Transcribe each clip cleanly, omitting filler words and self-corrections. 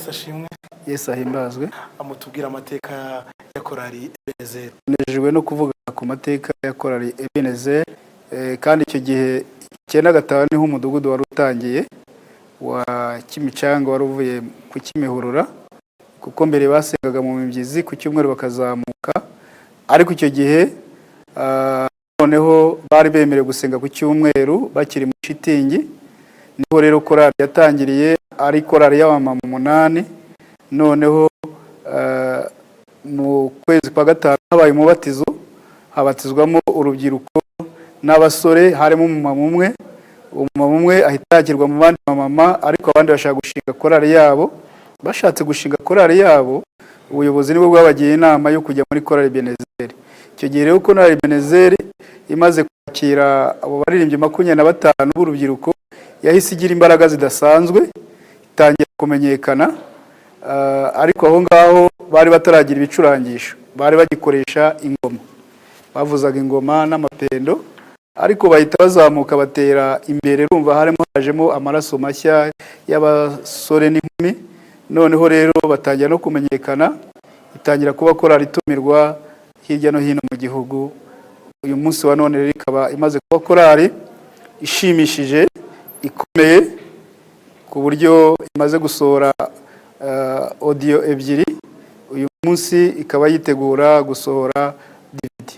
Yesu ashimwe. Yesu ahimbazwe. Amutubwira amateka ya korali Ebenezer. Nejejwe no kuvuga ku mateka ya korali Ebenezer, kandi icyo gihe 95 niho umudugudu wari utangiye wa Kimicanga wari uvuye ku Kimihurura, kuko mbere basengaga mu mibyizi ku cyumweru bakazamuka, ariko icyo gihe noneho bari bemerewe gusenga ku cyumweru bakiri mu shitingi. Niho rero korali yatangiriye ari korali y'abamama 8. Noneho mu kwezi kwa gatanu habaye umubatizo, habatizwamo urubyiruko n'abasore, harimo umumama umwe ahita yakirwa mu bandi mama, ariko abandi bashaka gushinga korali yabo. Bashatse gushinga korali yabo, ubuyobozi nibwo bwabagiye inama yo kujya muri korali Ebenezer. Icyo gihe rero korali Ebenezer imaze kwakira abo baririmbyi 25 b'urubyiruko, yahise igira imbaraga zidasanzwe, itangira kumenyekana. Ariko aho ngaho bari bataragira ibicurangisho, bari bagikoresha ingoma, bavuzaga ingoma n'amapendo, ariko bahita bazamuka batera imbere. Rumva harimo hajemo amaraso mashya y'abasore n'inkumi. Noneho rero batangira no kumenyekana, itangira kuba korali itumirwa hirya no hino mu gihugu. Uyu munsi wa none rero ikaba imaze kuba korali ishimishije, ikomeye, ku buryo imaze gusohora audio 2. Uyu munsi ikaba yitegura gusohora DVD.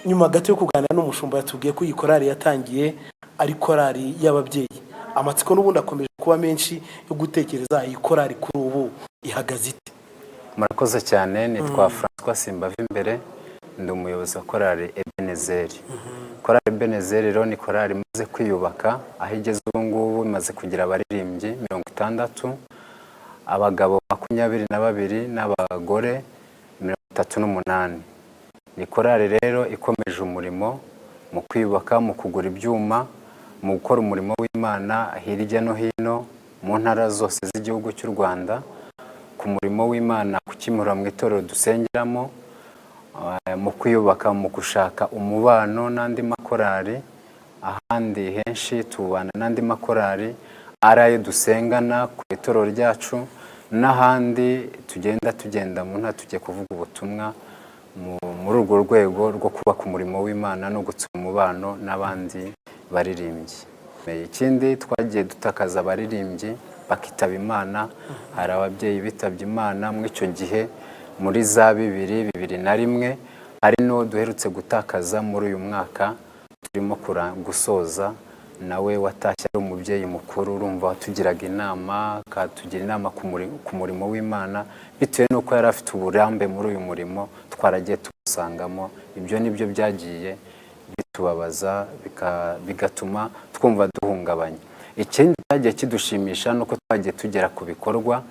Nyuma gato yo kuganira n'umushumba yatubwiye ko iyi korali yatangiye ari korali y'ababyeyi. Amatsiko n'ubundi akomeje kuba menshi yo gutekereza iyi korali kuri ubu ihagaze ite. Murakoze cyane. Nitwa François Simbavimbere, ndi umuyobozi wa korali Ebenezer. Korali Ebenezer rero ni korali imaze kwiyubaka, aho igeze ubu ngubu imaze kugira abaririmbyi 60, abagabo 22 n'abagore 38. Ni korali rero ikomeje umurimo mu kwiyubaka, mu kugura ibyuma, mu gukora umurimo w'Imana hirya no hino mu ntara zose z'igihugu cy'u Rwanda, ku murimo w'Imana ku Kimihurura mu itorero dusengeramo, mu kwiyubaka, mu gushaka umubano n'andi makorali. Ahandi henshi tubana n'andi makorali arayo dusengana ku itorero ryacu, n'ahandi tugenda mu ntara tujye kuvuga ubutumwa muri urwo rwego rwo kubaka umurimo w'Imana no gutsura umubano n'abandi baririmbyi. Ikindi twagiye dutakaza abaririmbyi bakitaba Imana. Hari ababyeyi bitabye Imana mu icyo gihe muri za 2001, hari no duherutse gutakaza muri uyu mwaka turimo gusoza, nawe watashye ari umubyeyi mukuru. Urumva tugiraga inama, katugira inama ku murimo w'Imana, bitewe nuko yari afite uburambe muri uyu murimo, twaragiye tubusangamo. Ibyo nibyo byagiye bitubabaza, bigatuma twumva duhungabanya. Ikindi cyagiye kidushimisha nuko twagiye tugera ku bikorwa,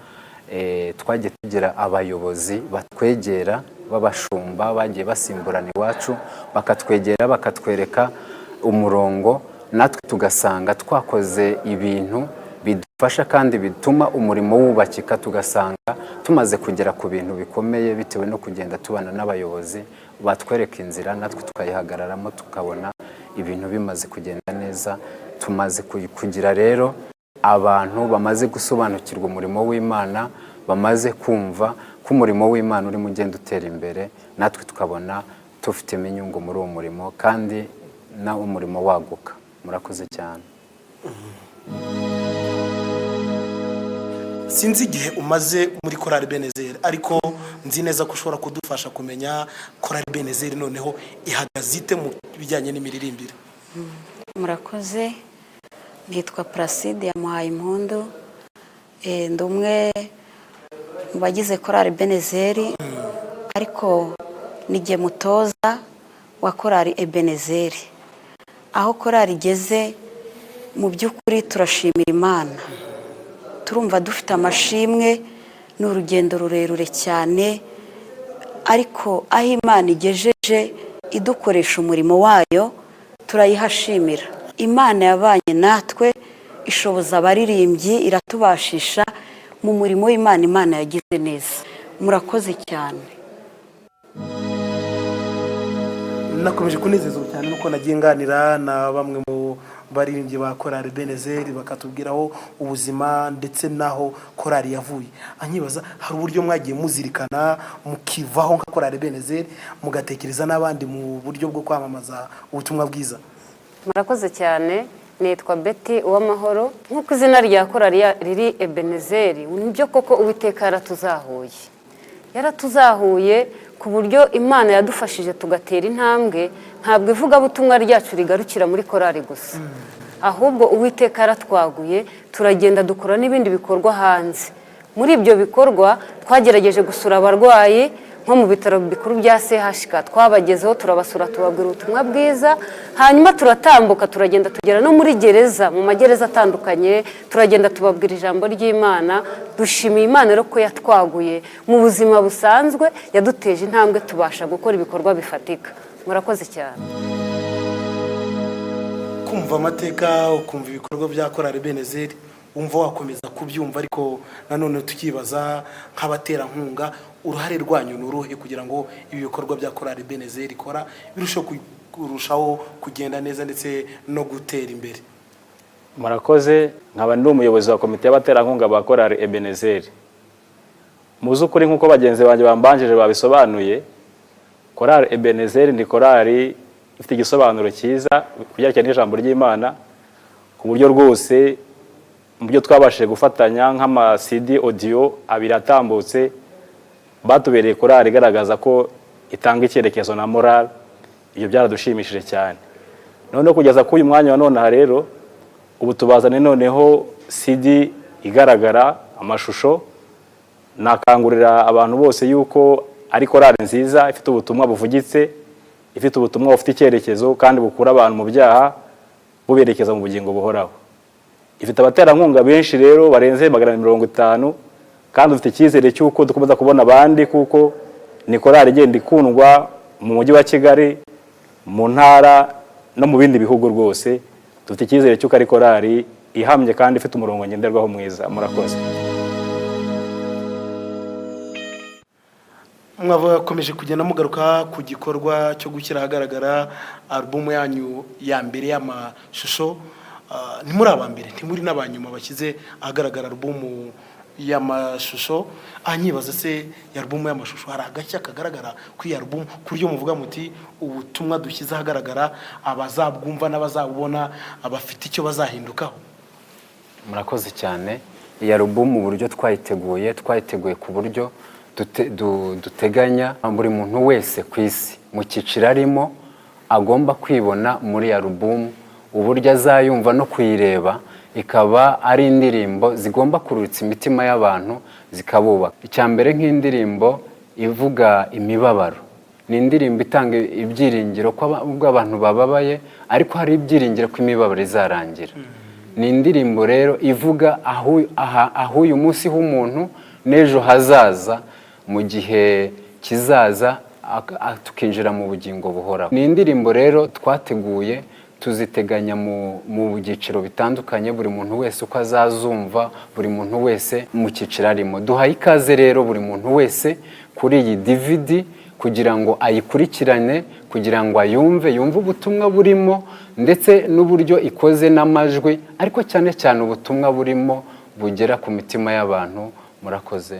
twagiye tugira abayobozi batwegera b'abashumba bagiye basimburana iwacu, bakatwegera bakatwereka umurongo, natwe tugasanga twakoze ibintu bidufasha kandi bituma umurimo wubakika. Tugasanga tumaze kugera ku bintu bikomeye bitewe no kugenda tubana n'abayobozi batwereka inzira, natwe tukayihagararamo, tukabona ibintu bimaze kugenda neza. Tumaze kugira rero abantu bamaze gusobanukirwa umurimo w'Imana, bamaze kumva ko umurimo w'Imana urimo ugenda utera imbere, natwe tukabona tufitemo inyungu muri uwo murimo, kandi na umurimo waguka. Murakoze cyane. Sinzi igihe umaze muri korali Ebenezer, ariko nzi neza ko ushobora kudufasha kumenya korali Ebenezer noneho ihagaze ite mu bijyanye n'imiririmbire. Murakoze. Nitwa Placide Yamuhayimpundu, ndi umwe mu bagize korali Ebenezer, ariko nijye mutoza wa korali Ebenezer. Aho korali igeze mu by'ukuri turashimira Imana, turumva dufite amashimwe, n'urugendo rurerure cyane, ariko aho Imana igejeje idukoresha umurimo wayo turayihashimira. Imana yabanye natwe, ishoboza abaririmbyi, iratubashisha mu murimo w'Imana. Imana yagize neza. Murakoze cyane. Nakomeje kunezezwa cyane nuko nagiye nganira na bamwe mu baririmbyi ba korali Ebenezer bakatubwiraho ubuzima ndetse naho korali yavuye. Anyibaza hari uburyo mwagiye muzirikana mukivaho nka korali Ebenezer mugatekereza n'abandi mu buryo bwo kwamamaza ubutumwa bwiza? Murakoze cyane. Nitwa Betty Uwamahoro. Nk'uko izina rya korali riri Ebenezer, nibyo koko Uwiteka yaratuzahuye ku buryo Imana yadufashije tugatera intambwe. Ntabwo ivugabutumwa ryacu rigarukira muri korali gusa, ahubwo Uwiteka yaratwaguye, turagenda dukora n'ibindi bikorwa hanze. Muri ibyo bikorwa twagerageje gusura abarwayi nko mu bitaro bikuru bya CHK, twabagezeho turabasura, tubabwira ubutumwa bwiza, hanyuma turatambuka turagenda tugera no muri gereza, mu magereza atandukanye, turagenda tubabwira ijambo ry'Imana. Dushimiye Imana rero ko yatwaguye mu buzima busanzwe, yaduteje intambwe tubasha gukora ibikorwa bifatika. Murakoze cyane. Kumva amateka, ukumva ibikorwa bya korali Ebenezer, wumva wakomeza kubyumva, ariko nanone tukibaza nk'abaterankunga uruhare rwanyu nuruhe kugira ngo ibi bikorwa bya korali Ebenezer ikora birushaho kugenda neza ndetse no gutera imbere? Murakoze. Nkaba ndi umuyobozi wa komite y'abaterankunga ba korali Ebenezer. Muzukuri nk'uko bagenzi banjye bambanjije babisobanuye, korali Ebenezer ni korali ifite igisobanuro cyiza kujyanye n'ijambo ry'Imana, ku buryo rwose mu byo twabashije gufatanya nk'ama CD audio abiri atambutse batubereye korali igaragaza ko itanga icyerekezo na moral. Ibyo byaradushimishije cyane. None kugeza ku uyu mwanya wa none rero ubu tubazane noneho CD igaragara amashusho. Nakangurira abantu bose yuko ari korali nziza, ifite ubutumwa buvugitse, ifite ubutumwa bufite icyerekezo kandi bukura abantu mu byaha buberekeza mu bugingo buhoraho. Ifite abaterankunga benshi rero barenze 150, kandi ufite icyizere cy'uko dukomeza kubona abandi, kuko ni korali igenda ikundwa mu mujyi wa Kigali, mu ntara no mu bindi bihugu rwose. Dufite icyizere cy'uko ari korali ihamye kandi ifite umurongo ngenderwaho mwiza. Murakoze. Mwakomeje kugenda mugaruka ku gikorwa cyo gushyira ahagaragara album yanyu ya mbere y'amashusho. Ni muri abambere, ntimuri n'abanyuma bashyize ahagaragara album y'amashusho. Anyibaza se album y'amashusho hari agashya kagaragara kuri album ku buryo muvuga muti ubutumwa dushyize ahagaragara abazabwumva n'abazabubona abafite icyo bazahindukaho? Murakoze cyane. Iyi album mu buryo twayiteguye ku buryo duteganya buri muntu wese ku isi mu cyiciro arimo agomba kwibona muri album, uburyo azayumva no kuyireba ikaba ari indirimbo zigomba kurutsa imitima y'abantu zikabubaka. Icyambere nk'indirimbo ivuga imibabaro, ni indirimbo itanga ibyiringiro ko abantu bababaye ariko hari ibyiringiro ko imibabaro izarangira. Ni indirimbo rero ivuga aho uyu munsi h'umuntu n'ejo hazaza, mu gihe kizaza tukinjira mu bugingo buhoraho. Ni indirimbo rero twateguye tuziteganya mu byiciro bitandukanye, buri muntu wese uko azazumva, buri muntu wese mu cyiciro arimo. Duhaye ikaze rero buri muntu wese kuri iyi DVD kugira ngo ayikurikirane, kugira ngo ayumve ubutumwa burimo ndetse n'uburyo ikoze n'amajwi, ariko cyane cyane ubutumwa burimo bugera ku mitima y'abantu. Murakoze.